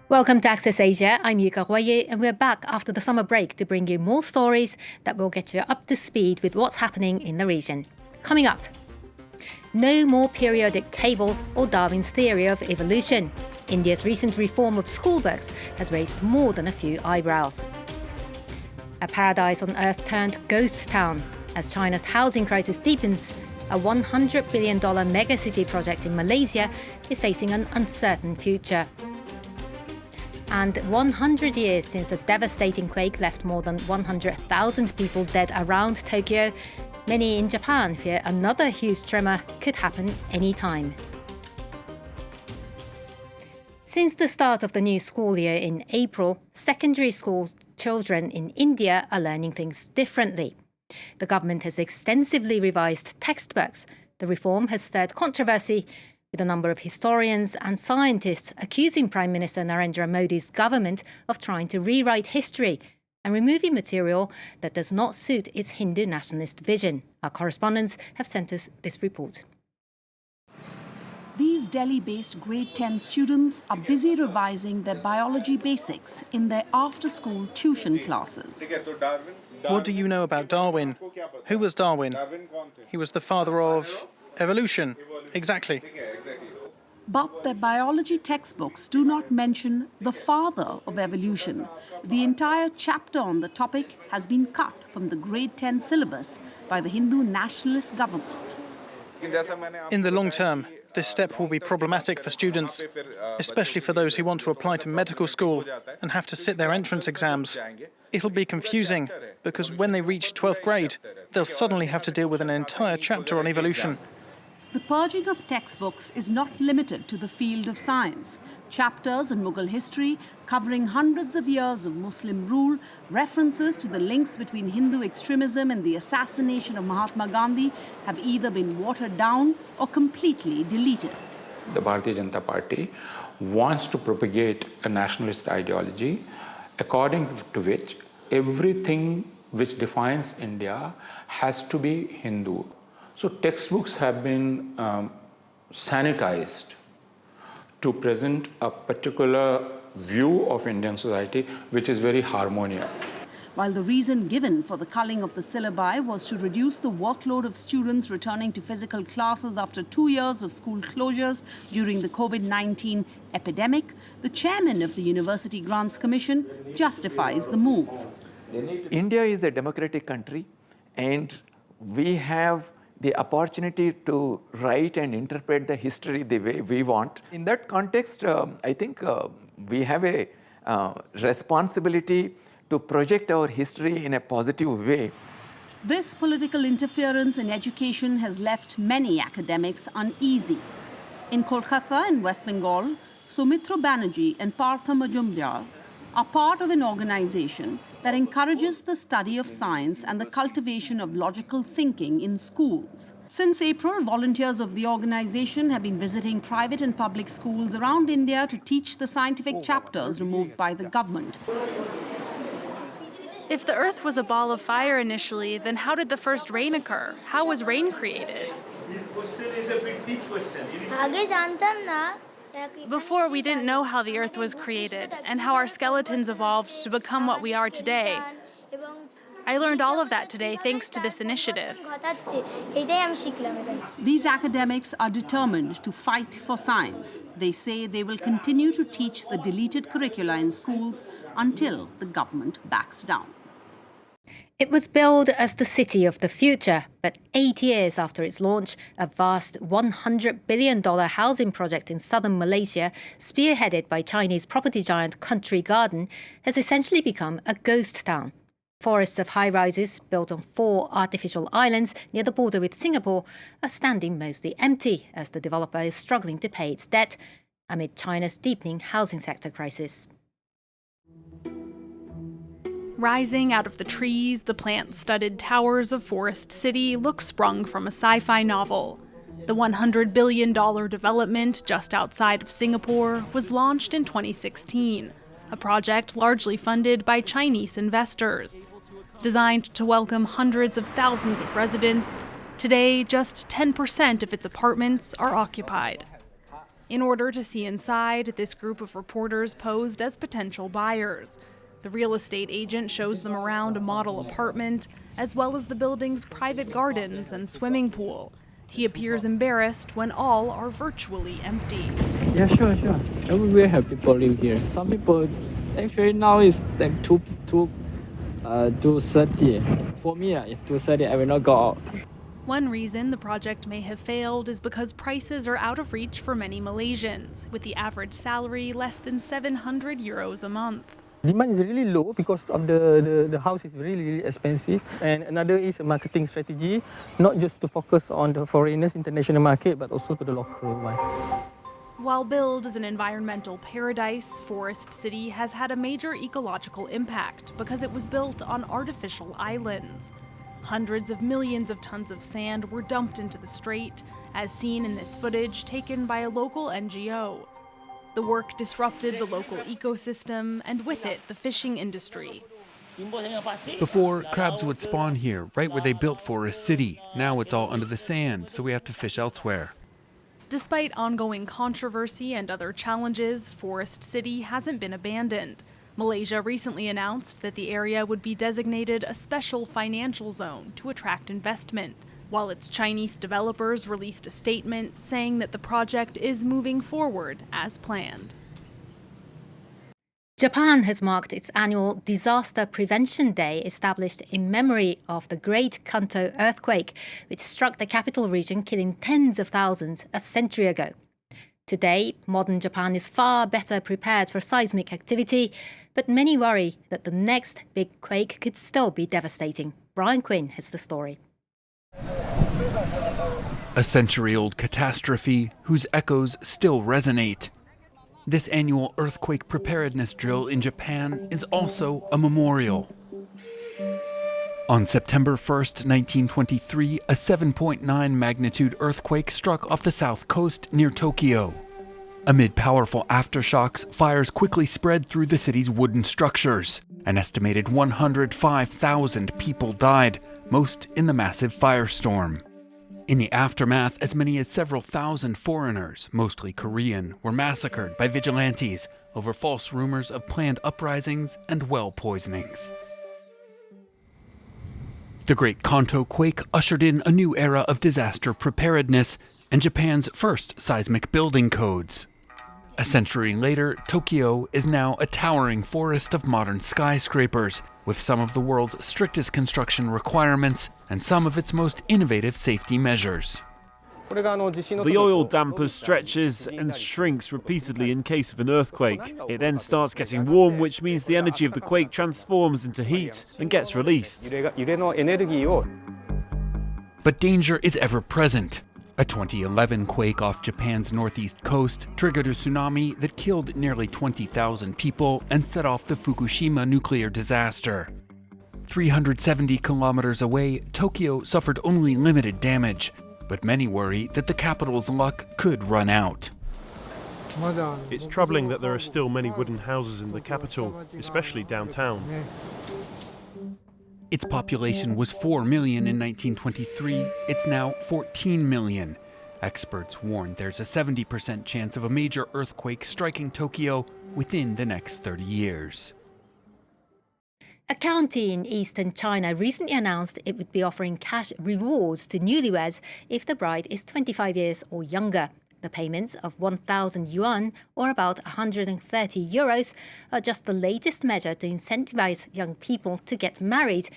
Welcome to Access Asia. I'm Yuka Huaye, and we're back after the summer break to bring you more stories that will get you up to speed with what's happening in the region. Coming up, no more periodic table or Darwin's theory of evolution. India's recent reform of school books has raised more than a few eyebrows. A paradise on earth turned ghost town as China's housing crisis deepens. A $100 billion megacity project in Malaysia is facing an uncertain future. And 100 years since a devastating quake left more than 100,000 people dead around Tokyo, many in Japan fear another huge tremor could happen any time. Since the start of the new school year in April, secondary school children in India are learning things differently. The government has extensively revised textbooks. The reform has stirred controversy, with a number of historians and scientists accusing Prime Minister Narendra Modi's government of trying to rewrite history and removing material that does not suit its Hindu nationalist vision. Our correspondents have sent us this report. These Delhi-based grade 10 students are busy revising their biology basics in their after-school tuition classes. What do you know about Darwin? Who was Darwin? He was the father of evolution. Exactly. But their biology textbooks do not mention the father of evolution. The entire chapter on the topic has been cut from the grade 10 syllabus by the Hindu nationalist government. In the long term, this step will be problematic for students, especially for those who want to apply to medical school and have to sit their entrance exams. It'll be confusing because when they reach 12th grade, they'll suddenly have to deal with an entire chapter on evolution. The purging of textbooks is not limited to the field of science. Chapters on Mughal history, covering hundreds of years of Muslim rule, references to the links between Hindu extremism and the assassination of Mahatma Gandhi have either been watered down or completely deleted. The Bharatiya Janata Party wants to propagate a nationalist ideology according to which everything which defines India has to be Hindu. So textbooks have been sanitized to present a particular view of Indian society which is very harmonious. While the reason given for the culling of the syllabi was to reduce the workload of students returning to physical classes after 2 years of school closures during the COVID-19 epidemic, the chairman of the University Grants Commission justifies the move. India is a democratic country and we have the opportunity to write and interpret the history the way we want. In that context, I think we have a responsibility to project our history in a positive way. This political interference in education has left many academics uneasy. In Kolkata and West Bengal, Soumitra Banerjee and Partha Majumdar are part of an organization that encourages the study of science and the cultivation of logical thinking in schools. Since April, volunteers of the organization have been visiting private and public schools around India to teach the scientific chapters removed by the government. If the Earth was a ball of fire initially, then how did the first rain occur? How was rain created? This question is a bit deep question. Before, we didn't know how the Earth was created and how our skeletons evolved to become what we are today. I learned all of that today thanks to this initiative. These academics are determined to fight for science. They say they will continue to teach the deleted curricula in schools until the government backs down. It was billed as the city of the future, but 8 years after its launch, a vast $100 billion housing project in southern Malaysia, spearheaded by Chinese property giant Country Garden, has essentially become a ghost town. Forests of high-rises built on 4 artificial islands near the border with Singapore are standing mostly empty as the developer is struggling to pay its debt amid China's deepening housing sector crisis. Rising out of the trees, the plant-studded towers of Forest City look sprung from a sci-fi novel. The $100 billion development just outside of Singapore was launched in 2016, a project largely funded by Chinese investors. Designed to welcome hundreds of thousands of residents, today just 10% of its apartments are occupied. In order to see inside, this group of reporters posed as potential buyers. The real estate agent shows them around a model apartment, as well as the building's private gardens and swimming pool. He appears embarrassed when all are virtually empty. Yeah, sure. Everywhere have people live here. Some people, actually now it's like 2:30. For me, if 2:30, I will not go out. One reason the project may have failed is because prices are out of reach for many Malaysians, with the average salary less than 700 euros a month. Demand is really low because of the house is really expensive. And another is a marketing strategy, not just to focus on the foreigners, international market, but also to the local one. While billed as an environmental paradise, Forest City has had a major ecological impact because it was built on artificial islands. Hundreds of millions of tons of sand were dumped into the strait, as seen in this footage taken by a local NGO. The work disrupted the local ecosystem, and with it, the fishing industry. Before, crabs would spawn here, right where they built Forest City. Now it's all under the sand, so we have to fish elsewhere. Despite ongoing controversy and other challenges, Forest City hasn't been abandoned. Malaysia recently announced that the area would be designated a special financial zone to attract investment, while its Chinese developers released a statement saying that the project is moving forward as planned. Japan has marked its annual Disaster Prevention Day, established in memory of the Great Kanto earthquake, which struck the capital region, killing tens of thousands a century ago. Today, modern Japan is far better prepared for seismic activity, but many worry that the next big quake could still be devastating. Brian Quinn has the story. A century-old catastrophe whose echoes still resonate. This annual earthquake preparedness drill in Japan is also a memorial. On September 1st, 1923, a 7.9 magnitude earthquake struck off the south coast near Tokyo. Amid powerful aftershocks, fires quickly spread through the city's wooden structures. An estimated 105,000 people died, most in the massive firestorm. In the aftermath, as many as several thousand foreigners, mostly Korean, were massacred by vigilantes over false rumors of planned uprisings and well poisonings. The Great Kanto quake ushered in a new era of disaster preparedness and Japan's first seismic building codes. A century later, Tokyo is now a towering forest of modern skyscrapers, with some of the world's strictest construction requirements and some of its most innovative safety measures. The oil damper stretches and shrinks repeatedly in case of an earthquake. It then starts getting warm, which means the energy of the quake transforms into heat and gets released. But danger is ever present. A 2011 quake off Japan's northeast coast triggered a tsunami that killed nearly 20,000 people and set off the Fukushima nuclear disaster. 370 kilometers away, Tokyo suffered only limited damage, but many worry that the capital's luck could run out. It's troubling that there are still many wooden houses in the capital, especially downtown. Its population was 4 million in 1923. It's now 14 million. Experts warn there's a 70% chance of a major earthquake striking Tokyo within the next 30 years. A county in eastern China recently announced it would be offering cash rewards to newlyweds if the bride is 25 years or younger. The payments of 1,000 yuan, or about 130 euros, are just the latest measure to incentivize young people to get married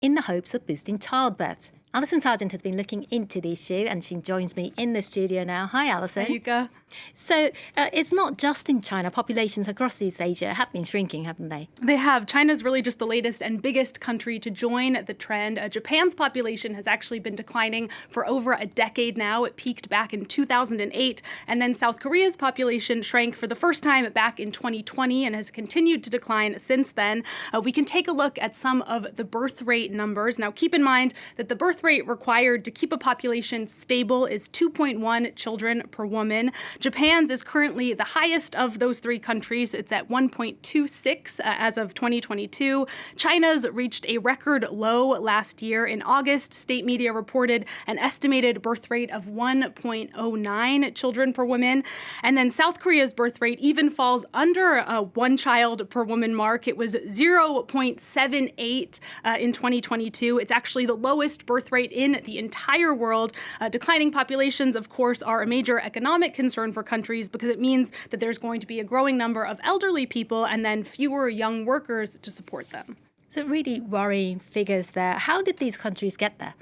in the hopes of boosting childbirth. Alison Sargent has been looking into the issue and she joins me in the studio now. Hi, Alison. Hi, Yuka. So it's not just in China. Populations across East Asia have been shrinking, haven't they? They have. China's really just the latest and biggest country to join the trend. Japan's population has actually been declining for over a decade now. It peaked back in 2008. And then South Korea's population shrank for the first time back in 2020 and has continued to decline since then. We can take a look at some of the birth rate numbers. Now, keep in mind that the birth birth rate required to keep a population stable is 2.1 children per woman. Japan's is currently the highest of those three countries. It's at 1.26 as of 2022. China's reached a record low last year. In August, state media reported an estimated birth rate of 1.09 children per woman. And then South Korea's birth rate even falls under a one child per woman mark. It was 0.78 in 2022. It's actually the lowest birth rate in the entire world. Declining populations, of course, are a major economic concern for countries because it means that there's going to be a growing number of elderly people and then fewer young workers to support them. So really worrying figures there. How did these countries get there?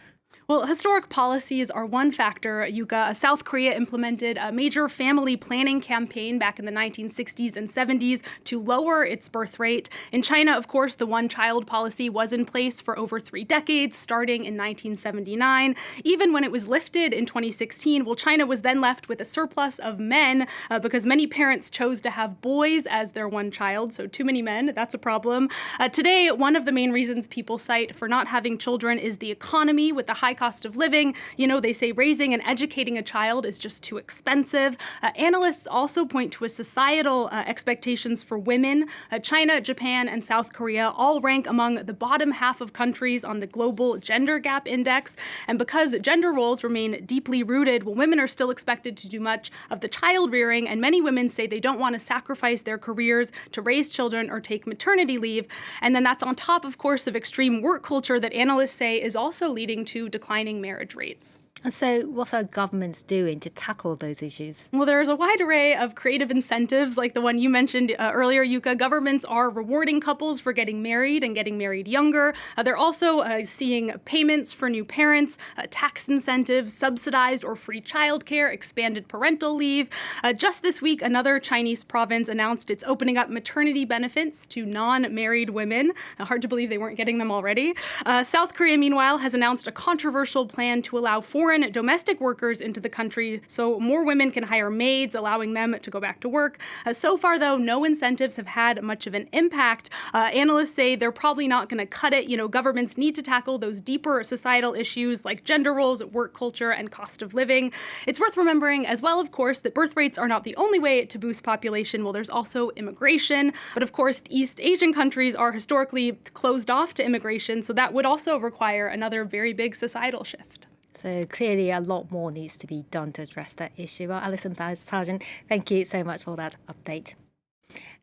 Well, historic policies are one factor, Yuka. South Korea implemented a major family planning campaign back in the 1960s and 70s to lower its birth rate. In China, of course, the one-child policy was in place for over 3 decades, starting in 1979. Even when it was lifted in 2016, well, China was then left with a surplus of men because many parents chose to have boys as their one child, so too many men, that's a problem. Today, one of the main reasons people cite for not having children is the economy with the high cost of living. You know, they say raising and educating a child is just too expensive. Analysts also point to a societal expectations for women. China, Japan, and South Korea all rank among the bottom half of countries on the global gender gap index. And because gender roles remain deeply rooted, well, women are still expected to do much of the child rearing, and many women say they don't want to sacrifice their careers to raise children or take maternity leave. And then that's on top, of course, of extreme work culture that analysts say is also leading to declining marriage rates. And so what are governments doing to tackle those issues? Well, there's a wide array of creative incentives like the one you mentioned earlier, Yuka. Governments are rewarding couples for getting married and getting married younger. They're also seeing payments for new parents, tax incentives, subsidized or free childcare, expanded parental leave. Just this week, another Chinese province announced it's opening up maternity benefits to non-married women. Hard to believe they weren't getting them already. South Korea, meanwhile, has announced a controversial plan to allow foreign domestic workers into the country so more women can hire maids, allowing them to go back to work. So far, though, no incentives have had much of an impact. Analysts say they're probably not going to cut it. You know, governments need to tackle those deeper societal issues like gender roles, work culture, and cost of living. It's worth remembering as well, of course, that birth rates are not the only way to boost population. Well, there's also immigration. But of course, East Asian countries are historically closed off to immigration, so that would also require another very big societal shift. So clearly a lot more needs to be done to address that issue. Well, Alison Sargent, thank you so much for that update.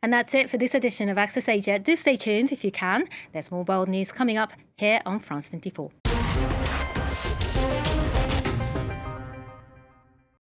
And that's it for this edition of Access Asia. Do stay tuned if you can. There's more world news coming up here on France 24.